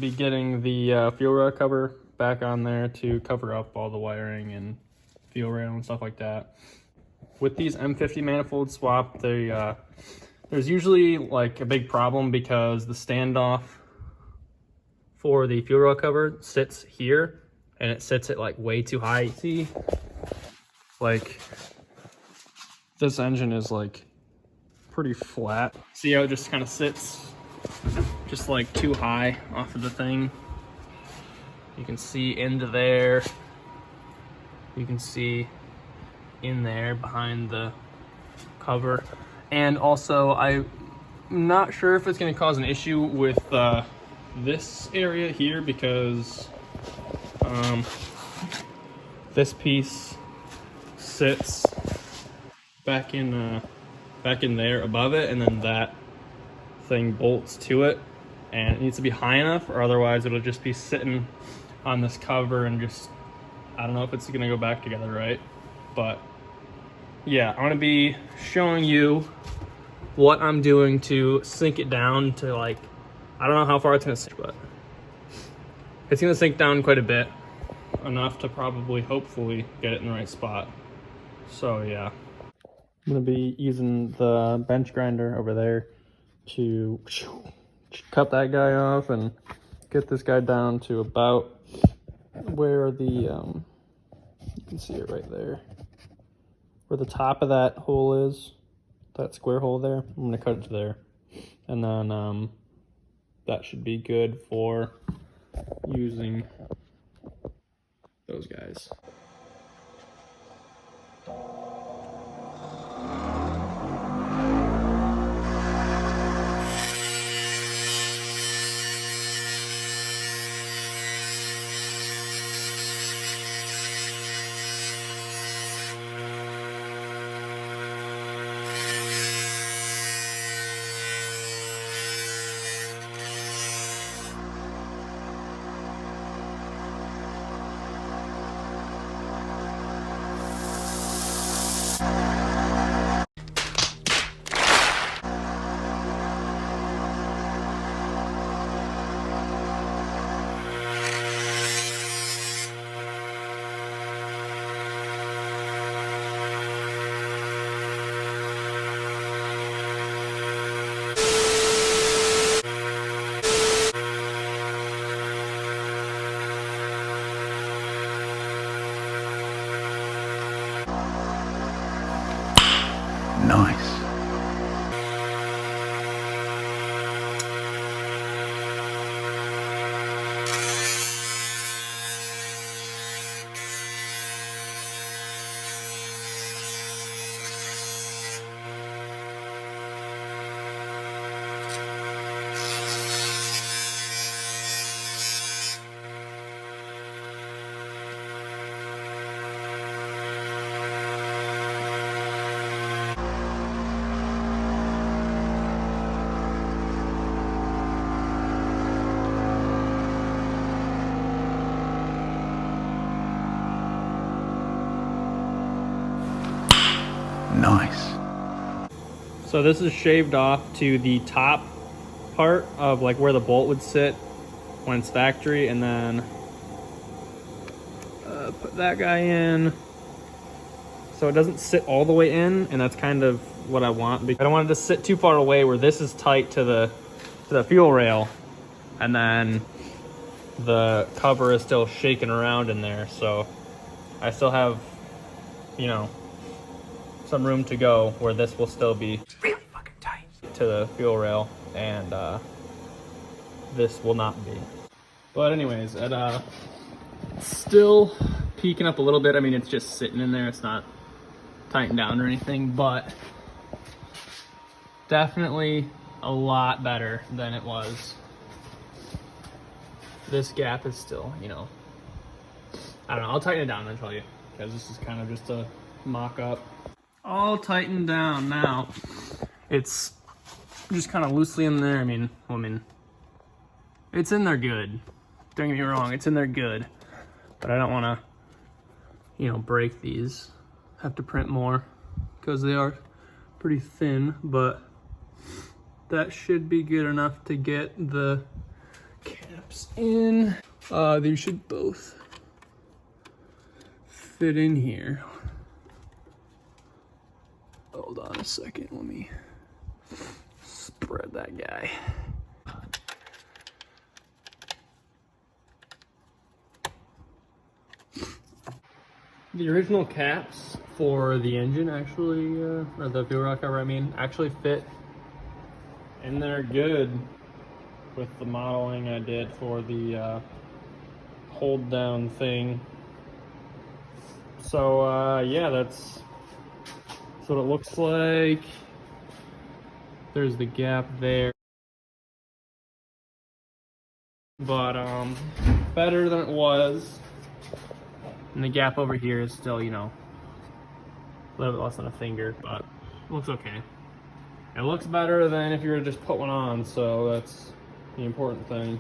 be getting the fuel rail cover back on there to cover up all the wiring and fuel rail and stuff like that. With these M50 manifold swap, there's usually like a big problem because the standoff for the fuel rail cover sits here and it sits at like way too high. See, like this engine is like pretty flat. See how it just kind of sits just like too high off of the thing. You can see into there. You can see in there behind the cover. And also, I'm not sure if it's going to cause an issue with this area here because this piece sits back in there above it, and then that thing bolts to it, and it needs to be high enough, or otherwise it'll just be sitting on this cover and just, I don't know if it's gonna go back together right. But yeah, I'm gonna be showing you what I'm doing to sink it down to, like, I don't know how far it's gonna sink, but it's gonna sink down quite a bit, enough to probably hopefully get it in the right spot. So yeah, I'm gonna be using the bench grinder over there to cut that guy off and get this guy down to about where the you can see it right there, where the top of that hole is, that square hole there. I'm gonna cut it to there, and then that should be good for using those guys. Nice. Nice. So this is shaved off to the top part of like where the bolt would sit when it's factory, and then put that guy in so it doesn't sit all the way in, and that's kind of what I want, because I don't want it to sit too far away where this is tight to the fuel rail, and then the cover is still shaking around in there. So I still have, you know, some room to go where this will still be Really fucking tight to the fuel rail, and this will not be. But anyways, it's still peeking up a little bit. I mean, it's just sitting in there, it's not tightened down or anything, but definitely a lot better than it was. This gap is still, you know, I don't know, I'll tighten it down and I'll tell you, because this is kind of just a mock-up. All tightened down now. It's just kind of loosely in there. I mean, it's in there good. Don't get me wrong, it's in there good. But I don't want to, you know, break these. Have to print more because they are pretty thin, but that should be good enough to get the cap caps in. These should both fit in here. Hold on a second, let me spread that guy. The original caps for the engine actually, or the fuel rock cover, I mean, actually fit in there good with the modeling I did for the hold down thing. So yeah, that's what it looks like. There's the gap there. But better than it was. And the gap over here is still, you know, a little bit less than a finger, but it looks okay. It looks better than if you were to just put one on, so that's the important thing.